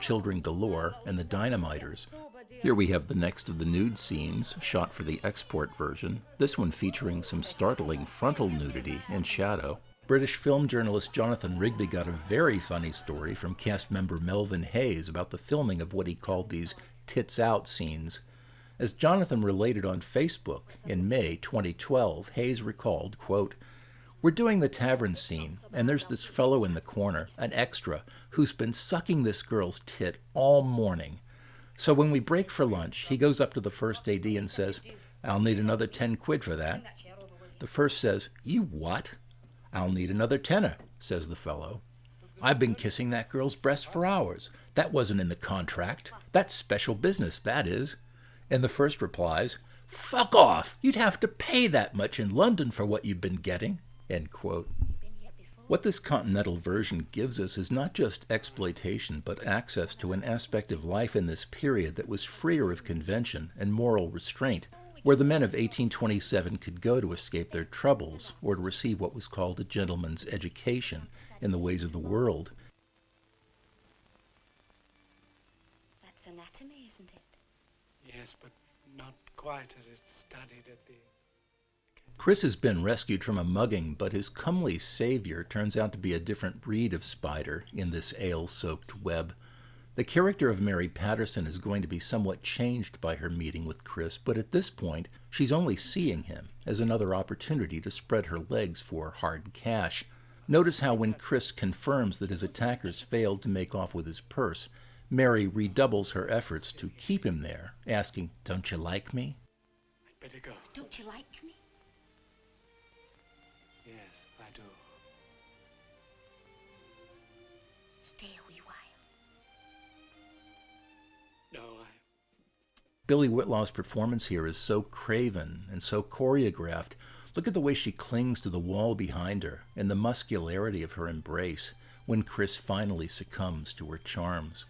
Children Galore, and the Dynamiters. Here we have the next of the nude scenes, shot for the export version, this one featuring some startling frontal nudity in shadow. British film journalist Jonathan Rigby got a very funny story from cast member Melvin Hayes about the filming of what he called these tits out scenes. As Jonathan related on Facebook in May 2012, Hayes recalled, quote, "We're doing the tavern scene, and there's this fellow in the corner, an extra, who's been sucking this girl's tit all morning. So when we break for lunch, he goes up to the first AD and says, 'I'll need another 10 quid for that.' The first says, 'You what?' 'I'll need another tenner,' says the fellow. 'I've been kissing that girl's breast for hours. That wasn't in the contract. That's special business, that is.' And the first replies, 'Fuck off! You'd have to pay that much in London for what you've been getting.'" End quote. What this continental version gives us is not just exploitation, but access to an aspect of life in this period that was freer of convention and moral restraint, where the men of 1827 could go to escape their troubles or to receive what was called a gentleman's education in the ways of the world. That's anatomy, isn't it? Yes, but not quite as it's studied at the... Chris has been rescued from a mugging, but his comely savior turns out to be a different breed of spider in this ale-soaked web. The character of Mary Patterson is going to be somewhat changed by her meeting with Chris, but at this point, she's only seeing him as another opportunity to spread her legs for hard cash. Notice how when Chris confirms that his attackers failed to make off with his purse, Mary redoubles her efforts to keep him there, asking, "Don't you like me?" I'd better go. Don't you like me? Yes, I do. Stay a wee while. No, Billy Whitlaw's performance here is so craven and so choreographed. Look at the way she clings to the wall behind her and the muscularity of her embrace when Chris finally succumbs to her charms.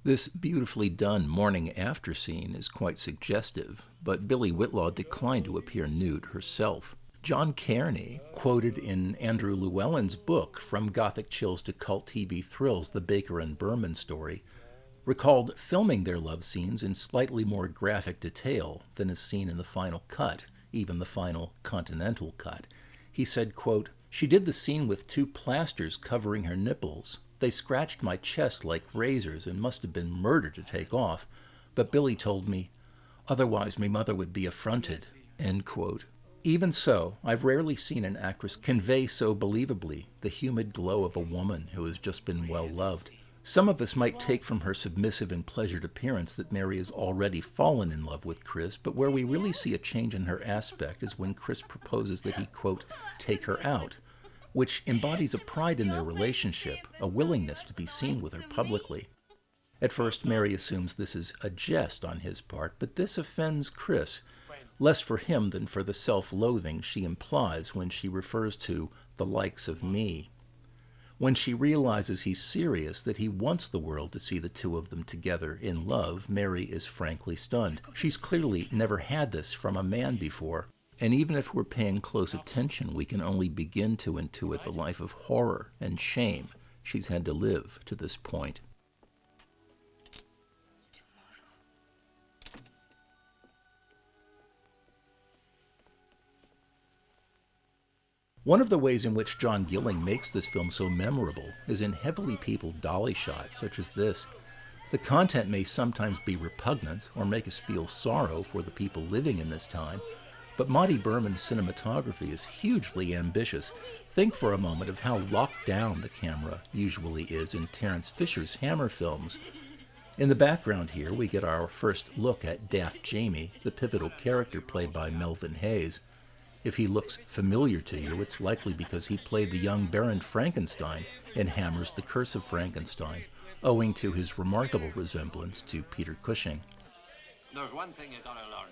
This beautifully done morning after scene is quite suggestive, but Billy Whitlaw declined to appear nude herself. John Kearney, quoted in Andrew Llewellyn's book From Gothic Chills to Cult TV Thrills, the Baker and Berman story, recalled filming their love scenes in slightly more graphic detail than is seen in the final cut, even the final continental cut. He said, quote, "She did the scene with 2 plasters covering her nipples. They scratched my chest like razors and must have been murder to take off. But Billy told me, 'Otherwise me mother would be affronted.'" End quote. Even so, I've rarely seen an actress convey so believably the humid glow of a woman who has just been well loved. Some of us might take from her submissive and pleasured appearance that Mary has already fallen in love with Chris, but where we really see a change in her aspect is when Chris proposes that he, quote, "take her out," which embodies a pride in their relationship, a willingness to be seen with her publicly. At first, Mary assumes this is a jest on his part, but this offends Chris, less for him than for the self-loathing she implies when she refers to the likes of me. When she realizes he's serious, that he wants the world to see the two of them together in love, Mary is frankly stunned. She's clearly never had this from a man before. And even if we're paying close attention, we can only begin to intuit the life of horror and shame she's had to live to this point. One of the ways in which John Gilling makes this film so memorable is in heavily peopled dolly shots such as this. The content may sometimes be repugnant or make us feel sorrow for the people living in this time, but Monty Berman's cinematography is hugely ambitious. Think for a moment of how locked down the camera usually is in Terence Fisher's Hammer films. In the background here, we get our first look at Daft Jamie, the pivotal character played by Melvin Hayes. If he looks familiar to you, it's likely because he played the young Baron Frankenstein in Hammer's The Curse of Frankenstein, owing to his remarkable resemblance to Peter Cushing. There's one thing you gotta learn.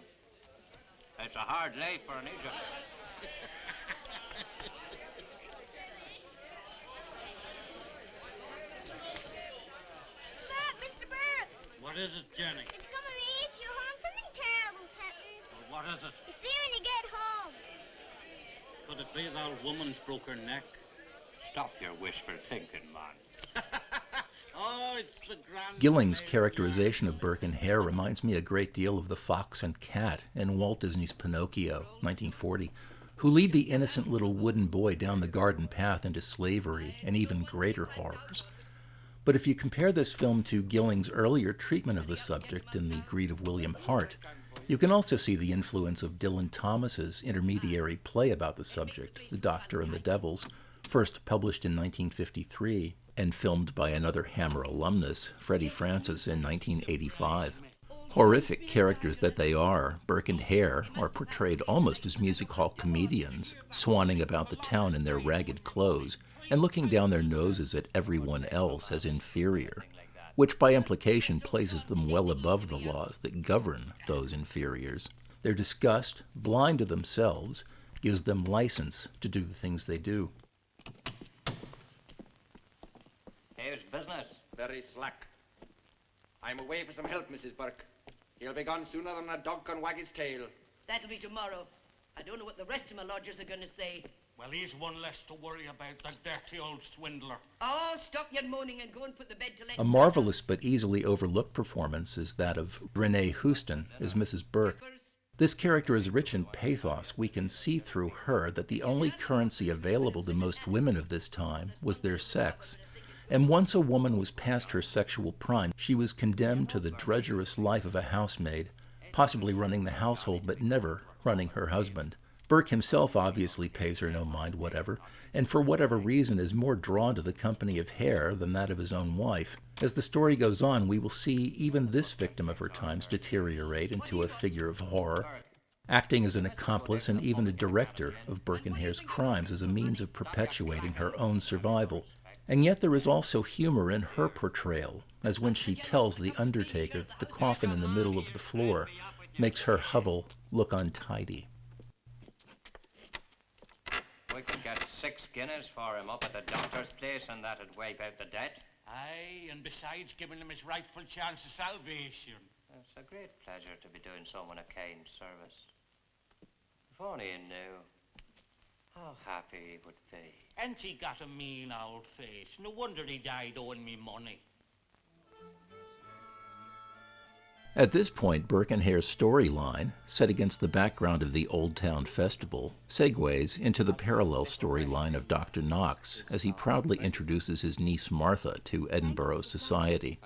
It's a hard life for an Egypt. is it, Jenny? It's gonna eat you home. Something terrible's happened. Well, what is it? You see when you get home. Could it be the old woman's broke her neck? Stop your wishful thinking, man. Oh, it's the grand... Gilling's characterization of Burke and Hare reminds me a great deal of the fox and cat in Walt Disney's Pinocchio, 1940, who lead the innocent little wooden boy down the garden path into slavery and even greater horrors. But if you compare this film to Gilling's earlier treatment of the subject in The Greed of William Hart, you can also see the influence of Dylan Thomas's intermediary play about the subject, The Doctor and the Devils, first published in 1953 and filmed by another Hammer alumnus, Freddie Francis, in 1985. Horrific characters that they are, Burke and Hare are portrayed almost as music hall comedians, swanning about the town in their ragged clothes and looking down their noses at everyone else as inferior, which by implication places them well above the laws that govern those inferiors. Their disgust, blind to themselves, gives them license to do the things they do. Here's business. Very slack. I'm away for some help, Mrs. Burke. He'll be gone sooner than a dog can wag his tail. That'll be tomorrow. I don't know what the rest of my lodgers are going to say. Well, he's one less to worry about, the dirty old swindler. Oh, stop your moaning and go and put the bed to let... A marvelous but easily overlooked performance is that of Renee Houston as Mrs. Burke. This character is rich in pathos. We can see through her that the only currency available to most women of this time was their sex. And once a woman was past her sexual prime, she was condemned to the drudgerous life of a housemaid, possibly running the household but never running her husband. Burke himself obviously pays her no mind whatever, and for whatever reason is more drawn to the company of Hare than that of his own wife. As the story goes on, we will see even this victim of her times deteriorate into a figure of horror, acting as an accomplice and even a director of Burke and Hare's crimes as a means of perpetuating her own survival. And yet there is also humor in her portrayal, as when she tells the undertaker that the coffin in the middle of the floor makes her hovel look untidy. We could get 6 guineas for him up at the doctor's place and that'd wipe out the debt. Aye, and besides giving him his rightful chance of salvation. It's a great pleasure to be doing someone a kind service. If only he knew how happy he would be. And he got a mean old face. No wonder he died owing me money. At this point, Burke and Hare's storyline, set against the background of the Old Town Festival, segues into the parallel storyline of Dr. Knox as he proudly introduces his niece Martha to Edinburgh society.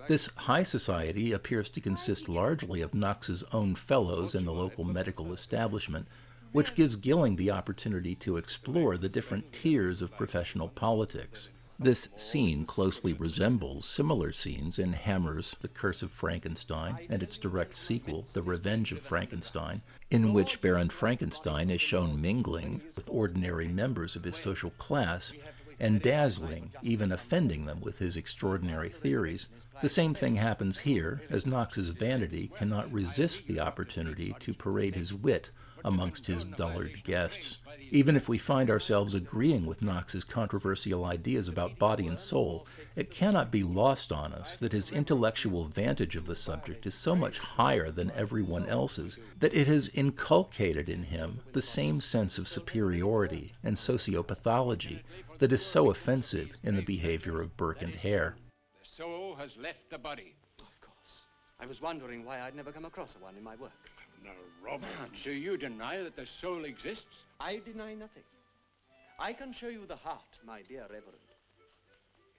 This high society appears to consist largely of Knox's own fellows in the local medical establishment, which gives Gilling the opportunity to explore the different tiers of professional politics. This scene closely resembles similar scenes in Hammer's The Curse of Frankenstein and its direct sequel, The Revenge of Frankenstein, in which Baron Frankenstein is shown mingling with ordinary members of his social class and dazzling, even offending them with his extraordinary theories. The same thing happens here, as Knox's vanity cannot resist the opportunity to parade his wit amongst his dullard guests. Even if we find ourselves agreeing with Knox's controversial ideas about body and soul, it cannot be lost on us that his intellectual vantage of the subject is so much higher than everyone else's that it has inculcated in him the same sense of superiority and sociopathology that is so offensive in the behavior of Burke and Hare. The soul has left the body. Of course. I was wondering why I'd never come across one in my work. Now, Robert, do you deny that the soul exists? I deny nothing. I can show you the heart, my dear Reverend.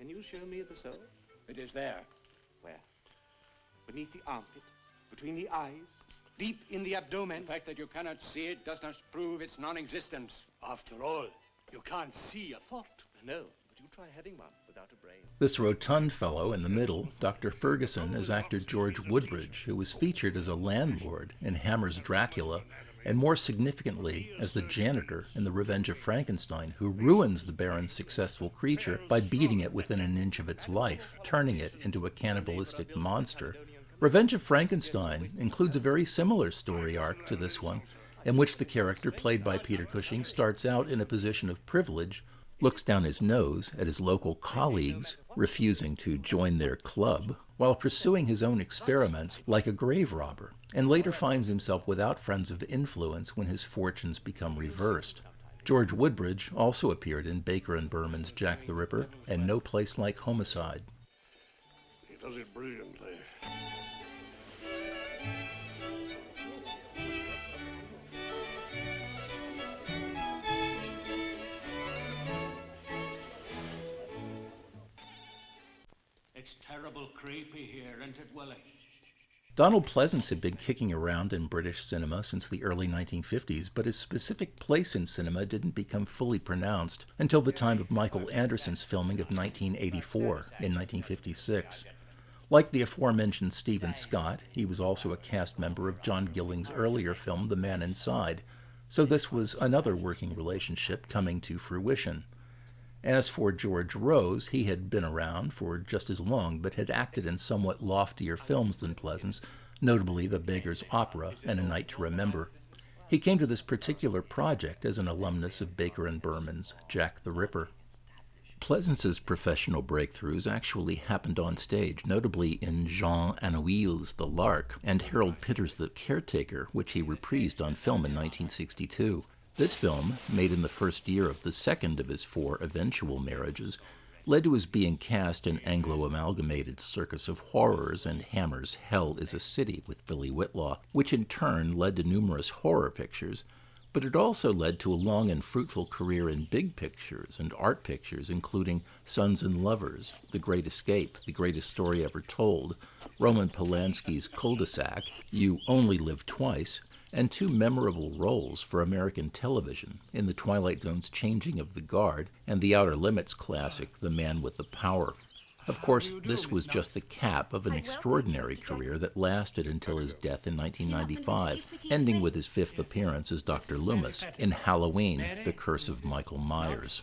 Can you show me the soul? It is there. Where? Beneath the armpit, between the eyes, deep in the abdomen. The fact that you cannot see it does not prove its non-existence. After all, you can't see a thought. No, but you try having one without a brain. This rotund fellow in the middle, Dr. Ferguson, is actor George Woodbridge, who was featured as a landlord in Hammer's Dracula, and more significantly as the janitor in The Revenge of Frankenstein, who ruins the Baron's successful creature by beating it within an inch of its life, turning it into a cannibalistic monster. Revenge of Frankenstein includes a very similar story arc to this one, in which the character played by Peter Cushing starts out in a position of privilege, looks down his nose at his local colleagues refusing to join their club, while pursuing his own experiments like a grave robber, and later finds himself without friends of influence when his fortunes become reversed. George Woodbridge also appeared in Baker and Berman's Jack the Ripper and No Place Like Homicide. He does it brilliantly. It's terrible creepy here, isn't it, Willie? Donald Pleasance had been kicking around in British cinema since the early 1950s, but his specific place in cinema didn't become fully pronounced until the time of Michael Anderson's filming of 1984 in 1956. Like the aforementioned Stephen Scott, he was also a cast member of John Gilling's earlier film The Man Inside, so this was another working relationship coming to fruition. As for George Rose, he had been around for just as long, but had acted in somewhat loftier films than Pleasance, notably The Beggar's Opera and A Night to Remember. He came to this particular project as an alumnus of Baker and Berman's Jack the Ripper. Pleasance's professional breakthroughs actually happened on stage, notably in Jean Anouilh's The Lark and Harold Pinter's The Caretaker, which he reprised on film in 1962. This film, made in the first year of the second of his 4 eventual marriages, led to his being cast in Anglo-amalgamated Circus of Horrors and Hammer's Hell is a City with Billy Whitlaw, which in turn led to numerous horror pictures, but it also led to a long and fruitful career in big pictures and art pictures, including Sons and Lovers, The Great Escape, The Greatest Story Ever Told, Roman Polanski's Cul-de-sac, You Only Live Twice, and 2 memorable roles for American television in The Twilight Zone's Changing of the Guard and the Outer Limits classic The Man with the Power. Of course, this was just the cap of an extraordinary career that lasted until his death in 1995, ending with his 5th appearance as Dr. Loomis in Halloween, The Curse of Michael Myers.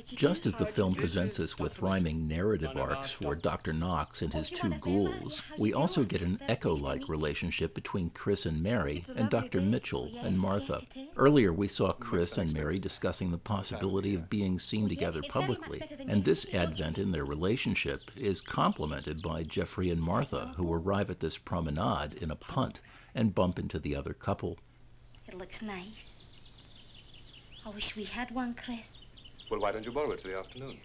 Just as the film presents us with rhyming narrative arcs for Dr. Knox and his 2 ghouls, we also get an echo-like relationship between Chris and Mary and Dr. Mitchell and Martha. Earlier we saw Chris and Mary discussing the possibility of being seen together publicly, and this advent in their relationship is complemented by Jeffrey and Martha, who arrive at this promenade in a punt and bump into the other couple. It looks nice. I wish we had one, Chris. Well, why don't you borrow it for the afternoon?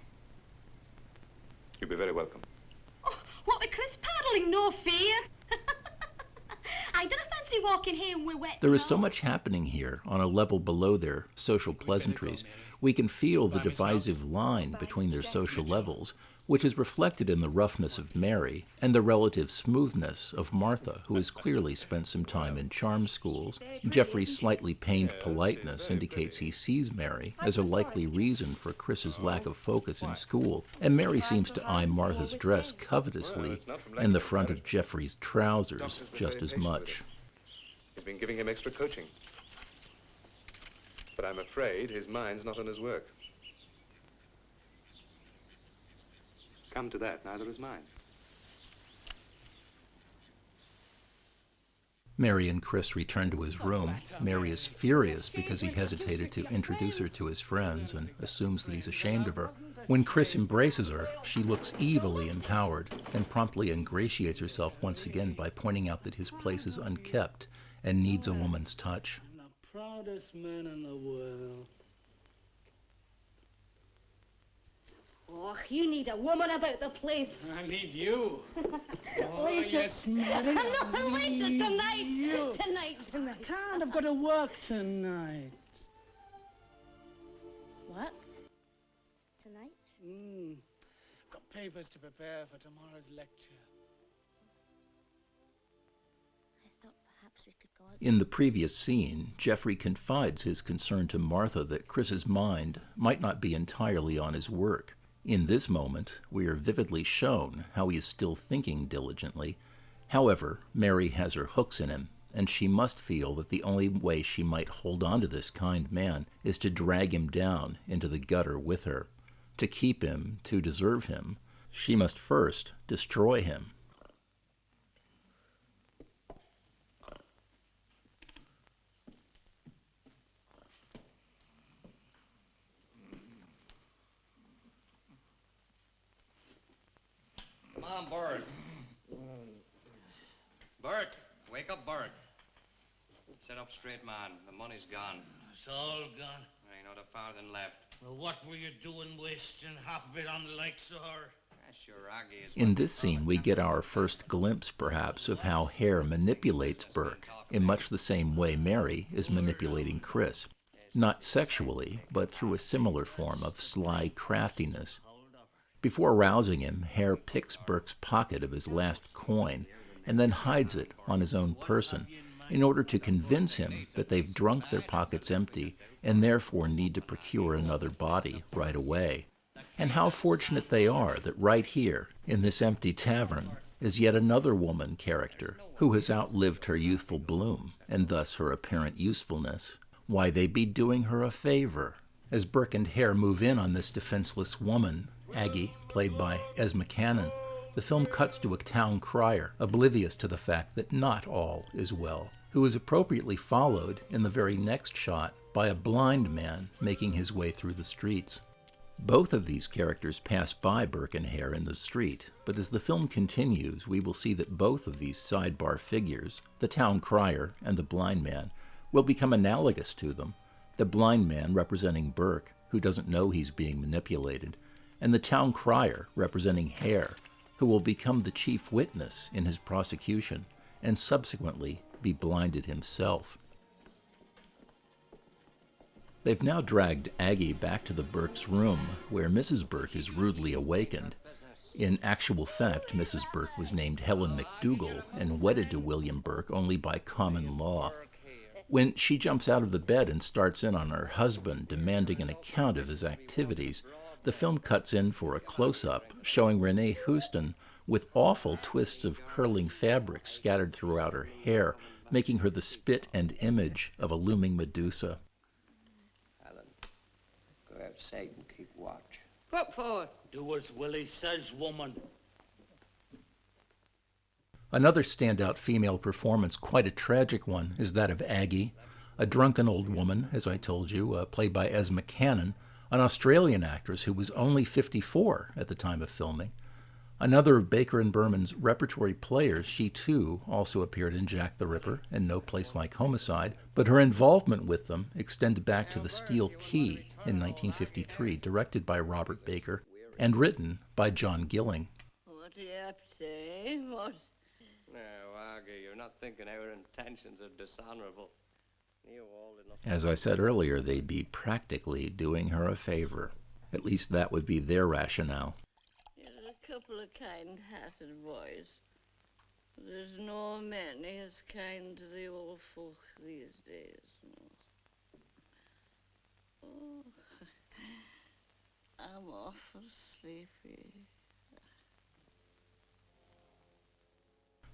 You'd be very welcome. Oh, what with Chris paddling? No fear. I don't fancy walking here with wet There is so much happening here on a level below their social pleasantries. We can feel the divisive line between their social levels, which is reflected in the roughness of Mary and the relative smoothness of Martha, who has clearly spent some time in charm schools. Jeffrey's slightly pained politeness indicates he sees Mary as a likely reason for Chris's lack of focus in school, and Mary seems to eye Martha's dress covetously and the front of Jeffrey's trousers just as much. He's been giving him extra coaching. But I'm afraid his mind's not on his work. Come to that, neither is mine. Mary and Chris return to his room. Mary is furious because he hesitated to introduce her to his friends and assumes that he's ashamed of her. When Chris embraces her, she looks evilly empowered and promptly ingratiates herself once again by pointing out that his place is unkept and needs a woman's touch. The proudest man in the world. Oh, you need a woman about the place. I need you. Oh, Lisa. yes, Mary. No, Lisa, tonight. You. Tonight. I can't. I've got to work tonight. What? Tonight? Got papers to prepare for tomorrow's lecture. I thought perhaps we could go out. In the previous scene, Jeffrey confides his concern to Martha that Chris's mind might not be entirely on his work. In this moment, we are vividly shown how he is still thinking diligently. However, Mary has her hooks in him, and she must feel that the only way she might hold on to this kind man is to drag him down into the gutter with her. To keep him, to deserve him, she must first destroy him. Come on, Bird. Burke, wake up, Burke. Sit up straight, man. The money's gone. It's all gone. Ain't not a farthing left. Well, what were you doing wasting half of it on the likes of her? Sure, Aggie is... In this scene, we get our first glimpse, perhaps, of how Hare manipulates Burke in much the same way Mary is manipulating Chris. Not sexually, but through a similar form of sly craftiness. Before rousing him, Hare picks Burke's pocket of his last coin and then hides it on his own person in order to convince him that they've drunk their pockets empty and therefore need to procure another body right away. And how fortunate they are that right here, in this empty tavern, is yet another woman character who has outlived her youthful bloom and thus her apparent usefulness. Why, they be doing her a favor. As Burke and Hare move in on this defenseless woman, Aggie, played by Esma Cannon, the film cuts to a town crier, oblivious to the fact that not all is well, who is appropriately followed in the very next shot by a blind man making his way through the streets. Both of these characters pass by Burke and Hare in the street, but as the film continues, we will see that both of these sidebar figures, the town crier and the blind man, will become analogous to them, the blind man representing Burke, who doesn't know he's being manipulated, and the town crier representing Hare, who will become the chief witness in his prosecution and subsequently be blinded himself. They've now dragged Aggie back to the Burke's room, where Mrs. Burke is rudely awakened. In actual fact, Mrs. Burke was named Helen McDougall and wedded to William Burke only by common law. When she jumps out of the bed and starts in on her husband, demanding an account of his activities, the film cuts in for a close-up showing Renee Houston with awful twists of curling fabric scattered throughout her hair, making her the spit and image of a looming Medusa. Helen, go outside and keep watch. What for? Do as Willie says, woman. Another standout female performance, quite a tragic one, is that of Aggie, a drunken old woman, as I told you, played by Esma Cannon, an Australian actress who was only 54 at the time of filming. Another of Baker and Berman's repertory players, she too also appeared in Jack the Ripper and No Place Like Homicide, but her involvement with them extended back to The Steel Key in 1953, directed by Robert Baker and written by John Gilling. What do you have to say? What? No, Aggie, you're not thinking our intentions are dishonorable. As I said earlier, they'd be practically doing her a favor. At least that would be their rationale. You're a couple of kind-hearted boys. There's no many as kind to the old folk these days. No. Oh, I'm awful sleepy.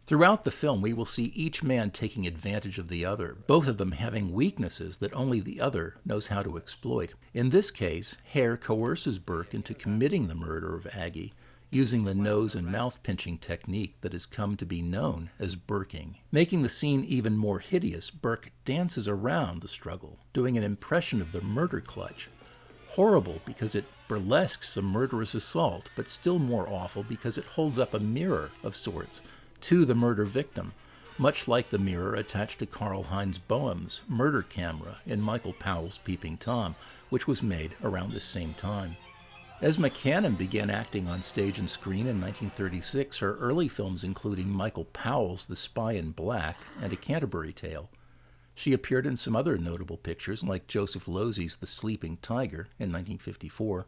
Throughout the film, we will see each man taking advantage of the other, both of them having weaknesses that only the other knows how to exploit. In this case, Hare coerces Burke into committing the murder of Aggie, using the nose and mouth pinching technique that has come to be known as burking. Making the scene even more hideous, Burke dances around the struggle, doing an impression of the murder clutch. Horrible because it burlesques a murderous assault, but still more awful because it holds up a mirror of sorts to the murder victim, much like the mirror attached to Karl Heinz Boehm's murder camera in Michael Powell's Peeping Tom, which was made around this same time. Esma Cannon began acting on stage and screen in 1936, her early films including Michael Powell's The Spy in Black and A Canterbury Tale. She appeared in some other notable pictures like Joseph Losey's The Sleeping Tiger in 1954,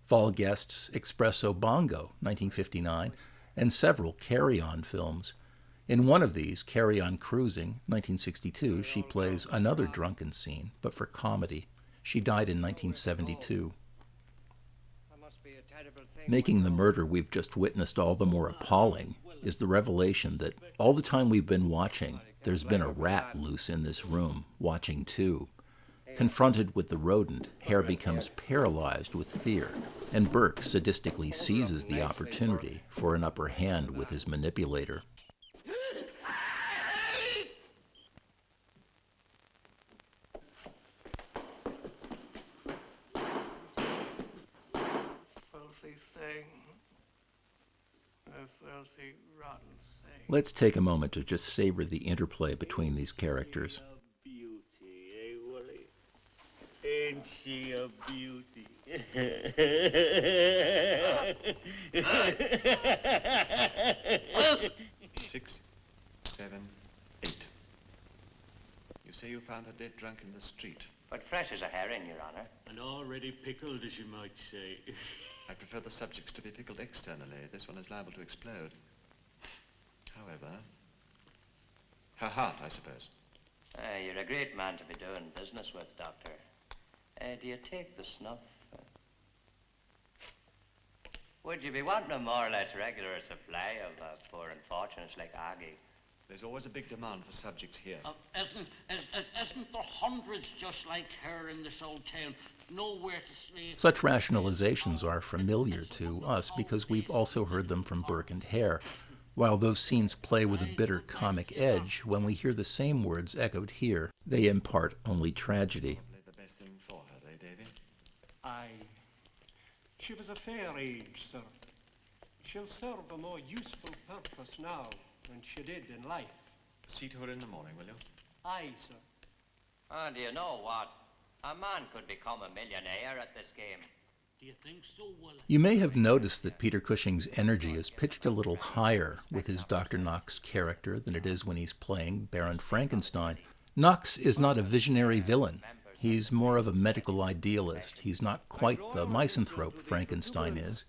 Fall Guest's Espresso Bongo, 1959, and several Carry On films. In one of these, Carry On Cruising, 1962, she plays another drunken scene, but for comedy. She died in 1972. Making the murder we've just witnessed all the more appalling is the revelation that all the time we've been watching, there's been a rat loose in this room, watching too. Confronted with the rodent, Hare becomes paralyzed with fear, and Burke sadistically seizes the opportunity for an upper hand with his manipulator. Filthy thing. A filthy, rotten thing. Let's take a moment to just savor the interplay between these characters. Beauty, eh, Willie? Ain't she a beauty? 6, 7, 8. You say you found her dead drunk in the street. But fresh as a herring, Your Honor. And already pickled, as you might say. I prefer the subjects to be pickled externally. This one is liable to explode. However, her heart, I suppose. You're a great man to be doing business with, Doctor. Do you take the snuff? Would you be wanting a more or less regular supply of poor unfortunates like Aggie? There's always a big demand for subjects here. Isn't there hundreds just like her in this old town? Nowhere to sleep. Such rationalizations are familiar to us because we've also heard them from Burke and Hare. While those scenes play with a bitter comic edge, when we hear the same words echoed here, they impart only tragedy. The best thing for her, eh, Davy? Aye. She was a fair age, sir. She'll serve a more useful purpose now than she did in life. See to her in the morning, will you? Aye, sir. Do you know what? A man could become a millionaire at this game. Do you think so, Willie? You may have noticed that Peter Cushing's energy is pitched a little higher with his Dr. Knox character than it is when he's playing Baron Frankenstein. Knox is not a visionary villain. He's more of a medical idealist. He's not quite the misanthrope Frankenstein is.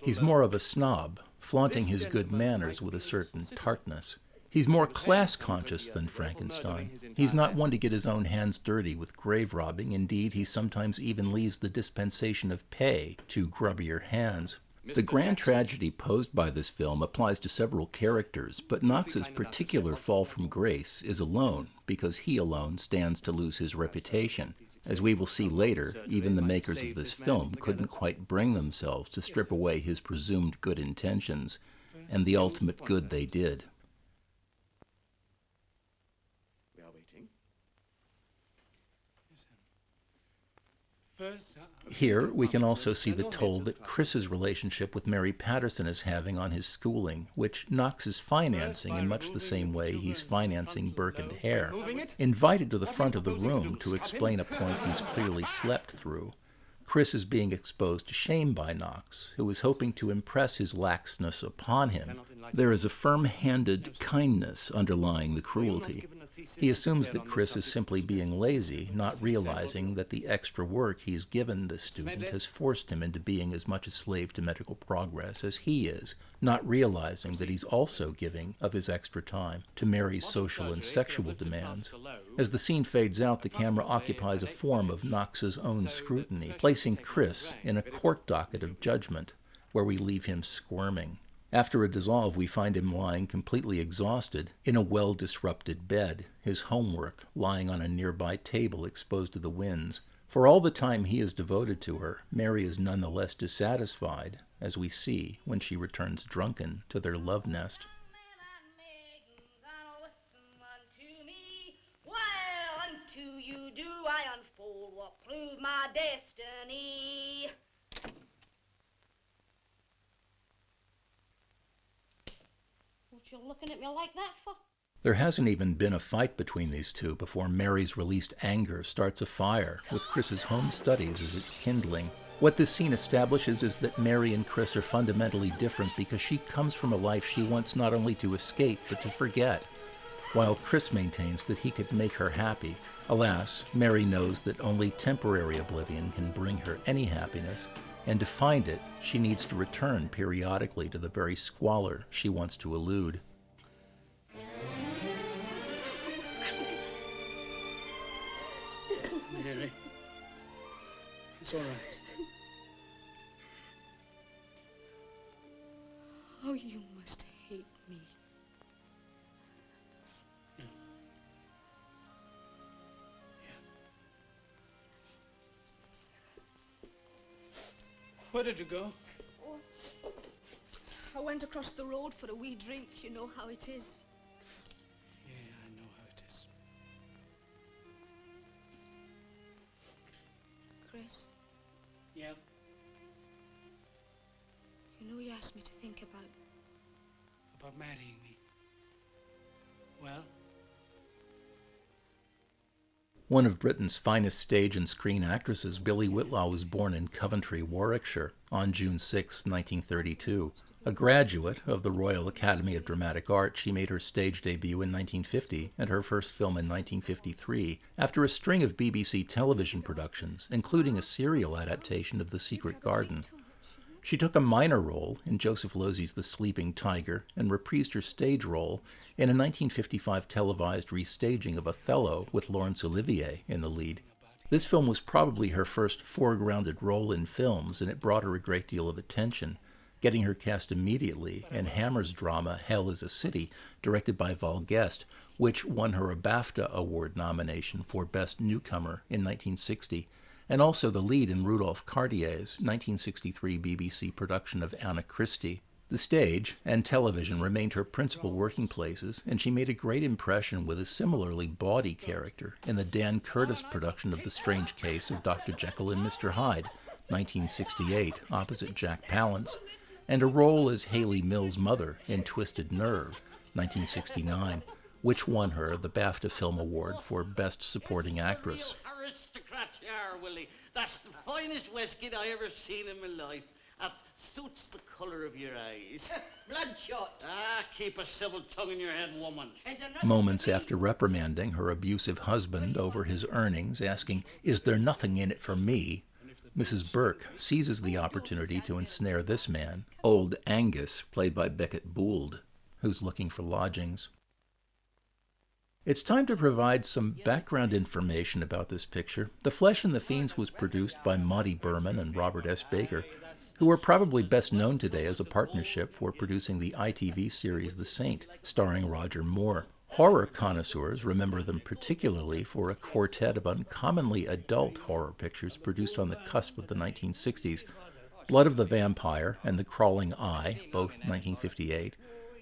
He's more of a snob, flaunting his good manners with a certain tartness. He's more class-conscious than Frankenstein. He's not one to get his own hands dirty with grave robbing. Indeed, he sometimes even leaves the dispensation of pay to grubbier hands. The grand tragedy posed by this film applies to several characters, but Knox's particular fall from grace is alone because he alone stands to lose his reputation. As we will see later, even the makers of this film couldn't quite bring themselves to strip away his presumed good intentions, and the ultimate good they did. We are waiting. First, Here, we can also see the toll that Chris's relationship with Mary Patterson is having on his schooling, which Knox is financing in much the same way he's financing Burke and Hare. Invited to the front of the room to explain a point he's clearly slept through, Chris is being exposed to shame by Knox, who is hoping to impress his laxness upon him. There is a firm-handed kindness underlying the cruelty. He assumes that Chris is simply being lazy, not realizing that the extra work he's given this student has forced him into being as much a slave to medical progress as he is, not realizing that he's also giving of his extra time to Mary's social and sexual demands. As the scene fades out, the camera occupies a form of Knox's own scrutiny, placing Chris in a court docket of judgment, where we leave him squirming. After a dissolve, we find him lying completely exhausted in a well-disrupted bed, his homework lying on a nearby table exposed to the winds. For all the time he is devoted to her, Mary is none the less dissatisfied, as we see when she returns drunken to their love nest. Well, unto you do I unfold what prove my destiny. What you looking at me like that for? There hasn't even been a fight between these two before Mary's released anger starts a fire, with Chris's home studies as its kindling. What this scene establishes is that Mary and Chris are fundamentally different because she comes from a life she wants not only to escape, but to forget, while Chris maintains that he could make her happy. Alas, Mary knows that only temporary oblivion can bring her any happiness, and to find it, she needs to return periodically to the very squalor she wants to elude. Mary. It's all right. Oh, you must hate me. Where did you go? Oh, I went across the road for a wee drink. You know how it is. Yeah, I know how it is. Chris, Yeah. you know you asked me to think about for marrying me. Well? One of Britain's finest stage and screen actresses, Billy Whitlaw was born in Coventry, Warwickshire, on June 6, 1932. A graduate of the Royal Academy of Dramatic Art, she made her stage debut in 1950 and her first film in 1953 after a string of BBC television productions, including a serial adaptation of The Secret Garden. She took a minor role in Joseph Losey's The Sleeping Tiger and reprised her stage role in a 1955 televised restaging of Othello with Laurence Olivier in the lead. This film was probably her first foregrounded role in films, and it brought her a great deal of attention, getting her cast immediately in Hammer's drama Hell is a City, directed by Val Guest, which won her a BAFTA Award nomination for Best Newcomer in 1960, and also the lead in Rudolph Cartier's 1963 BBC production of Anna Christie. The stage and television remained her principal working places, and she made a great impression with a similarly bawdy character in the Dan Curtis production of The Strange Case of Dr. Jekyll and Mr. Hyde, 1968, opposite Jack Palance, and a role as Haley Mills' mother in Twisted Nerve, 1969, which won her the BAFTA Film Award for Best Supporting Actress. Aristocrat you are, Willie. That's the finest whiskey I ever seen in my life. That suits the colour of your eyes. Bloodshot. Keep a civil tongue in your head, woman. Moments after reprimanding her abusive husband over his earnings, asking, "Is there nothing in it for me?" Mrs. Burke seizes the opportunity to ensnare this man, Old Angus, played by Beckett Bould, who's looking for lodgings. It's time to provide some background information about this picture. The Flesh and the Fiends was produced by Monty Berman and Robert S. Baker, who are probably best known today as a partnership for producing the ITV series The Saint, starring Roger Moore. Horror connoisseurs remember them particularly for a quartet of uncommonly adult horror pictures produced on the cusp of the 1960s, Blood of the Vampire and The Crawling Eye, both 1958,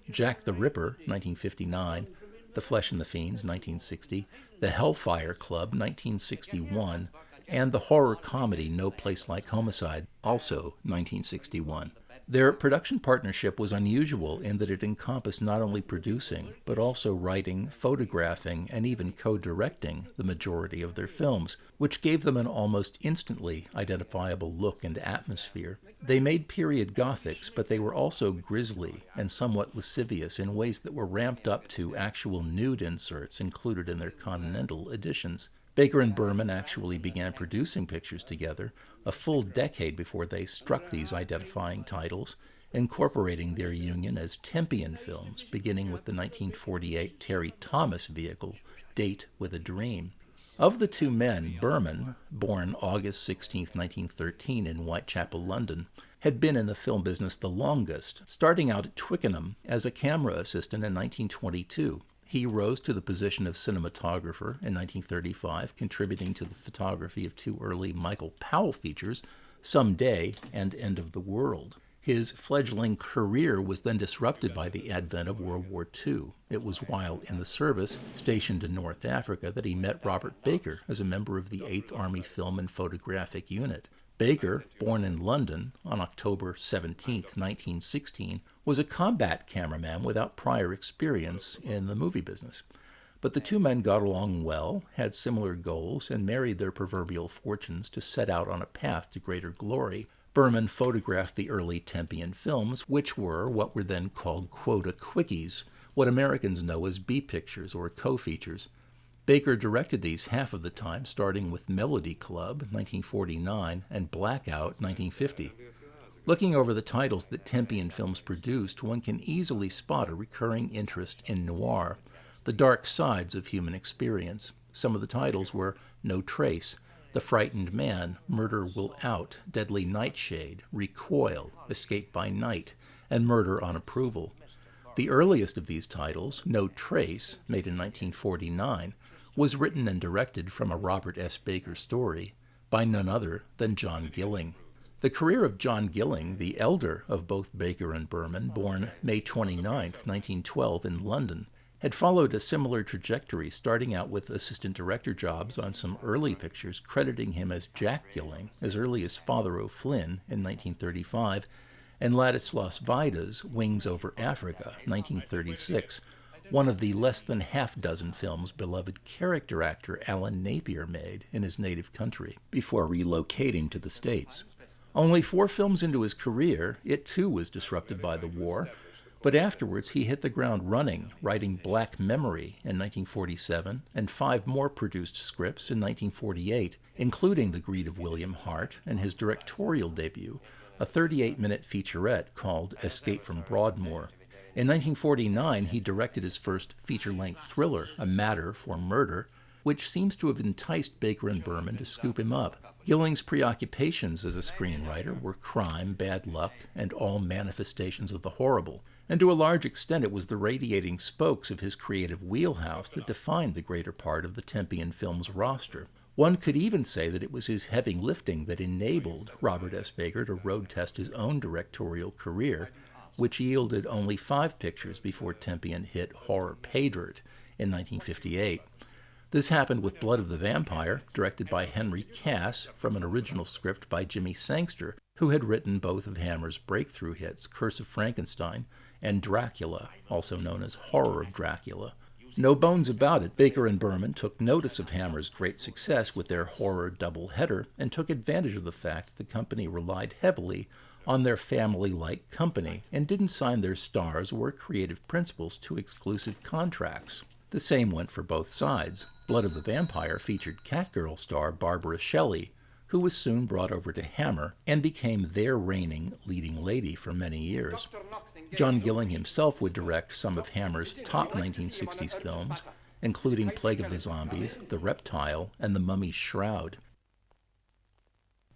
Jack the Ripper, 1959, The Flesh and the Fiends, 1960, The Hellfire Club, 1961, and the horror comedy No Place Like Homicide, also 1961. Their production partnership was unusual in that it encompassed not only producing, but also writing, photographing, and even co-directing the majority of their films, which gave them an almost instantly identifiable look and atmosphere. They made period Gothics, but they were also grisly and somewhat lascivious in ways that were ramped up to actual nude inserts included in their Continental editions. Baker and Berman actually began producing pictures together a full decade before they struck these identifying titles, incorporating their union as Tempian films, beginning with the 1948 Terry Thomas vehicle, Date with a Dream. Of the two men, Berman, born August 16, 1913 in Whitechapel, London, had been in the film business the longest, starting out at Twickenham as a camera assistant in 1922. He rose to the position of cinematographer in 1935, contributing to the photography of two early Michael Powell features, Some Day and End of the World. His fledgling career was then disrupted by the advent of World War II. It was while in the service, stationed in North Africa, that he met Robert Baker as a member of the 8th Army Film and Photographic Unit. Baker, born in London on October 17, 1916, was a combat cameraman without prior experience in the movie business. But the two men got along well, had similar goals, and married their proverbial fortunes to set out on a path to greater glory. Berman photographed the early Tempian films, which were what were then called quota quickies, what Americans know as B-pictures or co-features. Baker directed these half of the time, starting with Melody Club, 1949, and Blackout, 1950. Looking over the titles that Tempian films produced, one can easily spot a recurring interest in noir, the dark sides of human experience. Some of the titles were No Trace, The Frightened Man, Murder Will Out, Deadly Nightshade, Recoil, Escape by Night, and Murder on Approval. The earliest of these titles, No Trace, made in 1949, was written and directed from a Robert S. Baker story by none other than John Gilling. The career of John Gilling, the elder of both Baker and Berman, born May 29, 1912 in London, had followed a similar trajectory, starting out with assistant director jobs on some early pictures, crediting him as Jack Gilling as early as Father O'Flynn in 1935, and Ladislas Vida's Wings Over Africa, 1936, one of the less than half-dozen films beloved character actor Alan Napier made in his native country before relocating to the States. Only 4 films into his career, it too was disrupted by the war, but afterwards he hit the ground running, writing Black Memory in 1947 and 5 more produced scripts in 1948, including The Greed of William Hart and his directorial debut, a 38-minute featurette called Escape from Broadmoor. In 1949, he directed his first feature-length thriller, A Matter for Murder, which seems to have enticed Baker and Berman to scoop him up. Gilling's preoccupations as a screenwriter were crime, bad luck, and all manifestations of the horrible, and to a large extent it was the radiating spokes of his creative wheelhouse that defined the greater part of the Tempian Films roster. One could even say that it was his heavy lifting that enabled Robert S. Baker to road-test his own directorial career, which yielded only 5 pictures before Tempian hit horror pay dirt in 1958. This happened with Blood of the Vampire, directed by Henry Cass from an original script by Jimmy Sangster, who had written both of Hammer's breakthrough hits, Curse of Frankenstein and Dracula, also known as Horror of Dracula. No bones about it, Baker and Berman took notice of Hammer's great success with their horror doubleheader and took advantage of the fact that the company relied heavily on their family-like company and didn't sign their stars or creative principals to exclusive contracts. The same went for both sides. Blood of the Vampire featured Catgirl star Barbara Shelley, who was soon brought over to Hammer and became their reigning leading lady for many years. John Gilling himself would direct some of Hammer's top 1960s films, including Plague of the Zombies, The Reptile, and The Mummy's Shroud.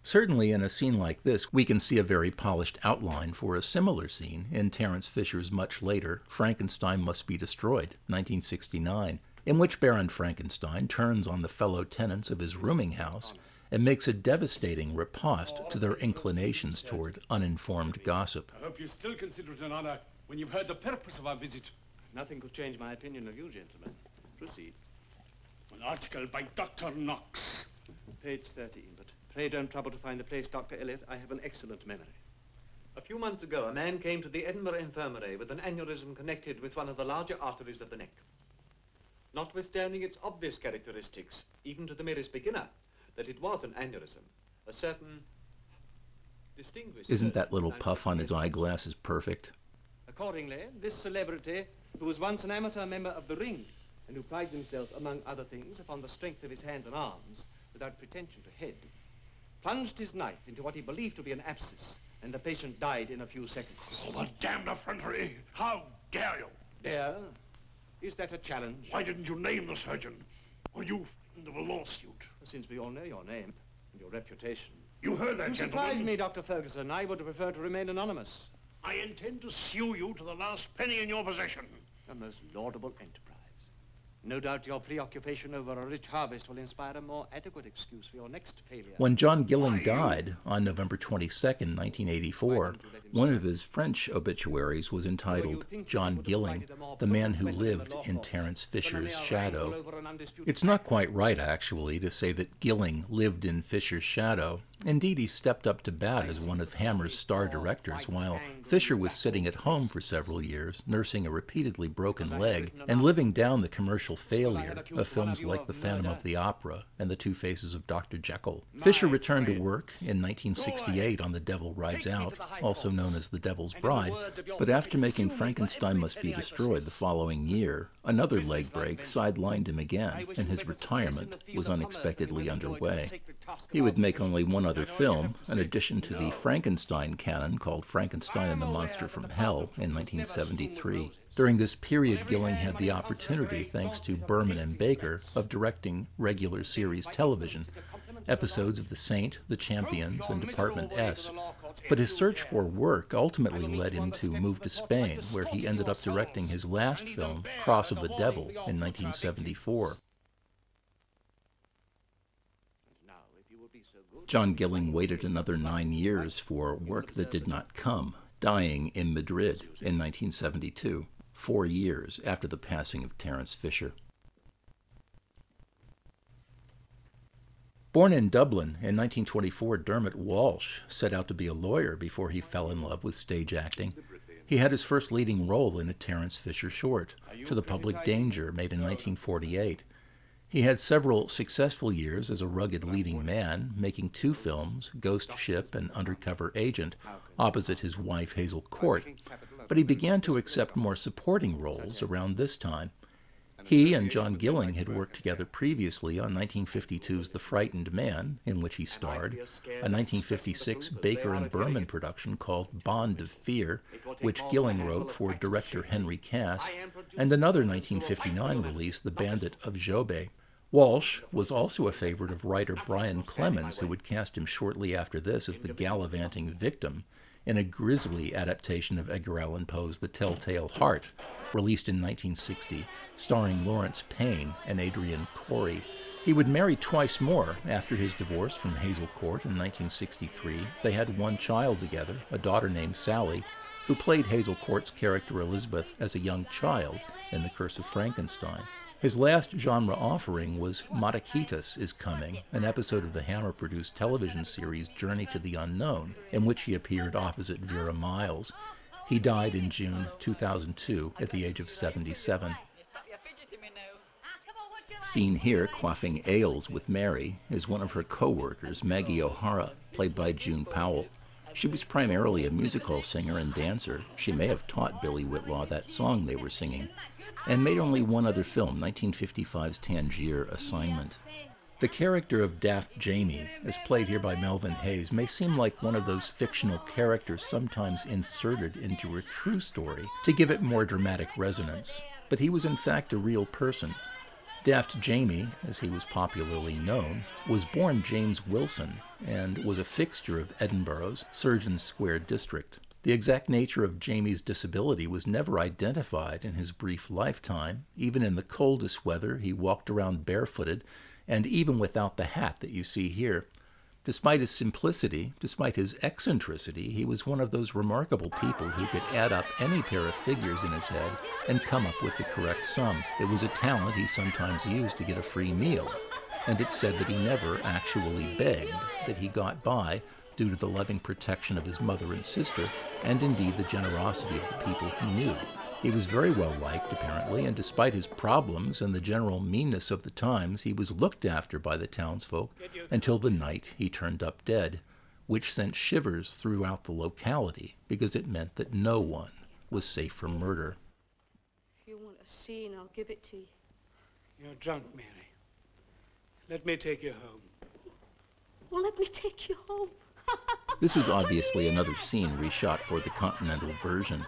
Certainly in a scene like this, we can see a very polished outline for a similar scene in Terence Fisher's much later Frankenstein Must Be Destroyed, 1969, in which Baron Frankenstein turns on the fellow tenants of his rooming house and makes a devastating riposte to their inclinations toward uninformed gossip. I hope you still consider it an honor when you've heard the purpose of our visit. Nothing could change my opinion of you, gentlemen. Proceed. An article by Dr. Knox. Page 13, but pray don't trouble to find the place, Dr. Elliot. I have an excellent memory. A few months ago, a man came to the Edinburgh Infirmary with an aneurysm connected with one of the larger arteries of the neck. Notwithstanding its obvious characteristics, even to the merest beginner, that it was an aneurysm, a certain distinguished... Isn't that little puff on his eyeglasses perfect? Accordingly, this celebrity, who was once an amateur member of the Ring, and who prides himself, among other things, upon the strength of his hands and arms, without pretension to head, plunged his knife into what he believed to be an abscess, and the patient died in a few seconds. Oh, the damned effrontery! How dare you? Dare? Is that a challenge? Why didn't you name the surgeon? Were you frightened of a lawsuit? Since we all know your name and your reputation. You heard that, You gentlemen? surprise me, Dr. Ferguson. I would prefer to remain anonymous. I intend to sue you to the last penny in your possession. A most laudable enterprise. No doubt your preoccupation over a rich harvest will inspire a more adequate excuse for your next failure. When John Gilling died on November 22, 1984, one of his French obituaries was entitled John Gilling, the Man Who Lived in Terence Fisher's Shadow. It's not quite right, actually, to say that Gilling lived in Fisher's shadow. Indeed, he stepped up to bat as one of Hammer's star directors while Fisher was sitting at home for several years, nursing a repeatedly broken leg, and living down the commercial failure of films like The Phantom of the Opera and The Two Faces of Dr. Jekyll. Fisher returned to work in 1968 on The Devil Rides Out, also known as The Devil's Bride, but after making Frankenstein Must Be Destroyed the following year, another leg break sidelined him again, and his retirement was unexpectedly underway. He would make only one other film, an addition to the Frankenstein canon called Frankenstein and the Monster from Hell in 1973. During this period, Gilling had the opportunity, thanks to Berman and Baker, of directing regular series television, episodes of The Saint, The Champions, and Department S. But his search for work ultimately led him to move to Spain, where he ended up directing his last film, Cross of the Devil, in 1974. John Gilling waited another 9 years for work that did not come, dying in Madrid in 1972, 4 years after the passing of Terence Fisher. Born in Dublin in 1924, Dermot Walsh set out to be a lawyer before he fell in love with stage acting. He had his first leading role in a Terence Fisher short, To the Public Danger, made in 1948. He had several successful years as a rugged leading man, making 2 films, Ghost Ship and Undercover Agent, opposite his wife Hazel Court, but he began to accept more supporting roles around this time. He and John Gilling had worked together previously on 1952's The Frightened Man, in which he starred, a 1956 Baker and Berman production called Bond of Fear, which Gilling wrote for director Henry Cass, and another 1959 release, The Bandit of Jobbé. Walsh was also a favorite of writer Brian Clemens, who would cast him shortly after this as the gallivanting victim in a grisly adaptation of Edgar Allan Poe's The Telltale Heart, released in 1960, starring Lawrence Payne and Adrienne Corey. He would marry twice more after his divorce from Hazel Court in 1963. They had 1 child together, a daughter named Sally, who played Hazel Court's character Elizabeth as a young child in The Curse of Frankenstein. His last genre offering was Matakitas is Coming, an episode of the Hammer-produced television series Journey to the Unknown, in which he appeared opposite Vera Miles. He died in June 2002 at the age of 77. Seen here quaffing ales with Mary is one of her co-workers, Maggie O'Hara, played by June Powell. She was primarily a music hall singer and dancer. She may have taught Billy Whitlaw that song they were singing, and made only 1 other film, 1955's Tangier Assignment. The character of Daft Jamie, as played here by Melvin Hayes, may seem like one of those fictional characters sometimes inserted into a true story to give it more dramatic resonance, but he was in fact a real person. Daft Jamie, as he was popularly known, was born James Wilson and was a fixture of Edinburgh's Surgeon Square district. The exact nature of Jamie's disability was never identified in his brief lifetime. Even in the coldest weather, he walked around barefooted, and even without the hat that you see here. Despite his simplicity, despite his eccentricity, he was one of those remarkable people who could add up any pair of figures in his head and come up with the correct sum. It was a talent he sometimes used to get a free meal, and it's said that he never actually begged, that he got by due to the loving protection of his mother and sister, and indeed the generosity of the people he knew. He was very well liked, apparently, and despite his problems and the general meanness of the times, he was looked after by the townsfolk until the night he turned up dead, which sent shivers throughout the locality because it meant that no one was safe from murder. If you want a scene, I'll give it to you. You're drunk, Mary. Let me take you home. Well, let me take you home. This is obviously another scene reshot for the Continental version.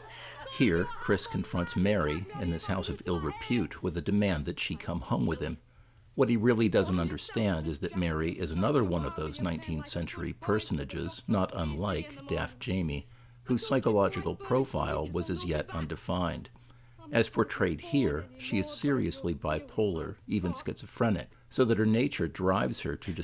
Here, Chris confronts Mary in this house of ill repute with a demand that she come home with him. What he really doesn't understand is that Mary is another one of those 19th century personages, not unlike Daft Jamie, whose psychological profile was as yet undefined. As portrayed here, she is seriously bipolar, even schizophrenic, so that her nature drives her to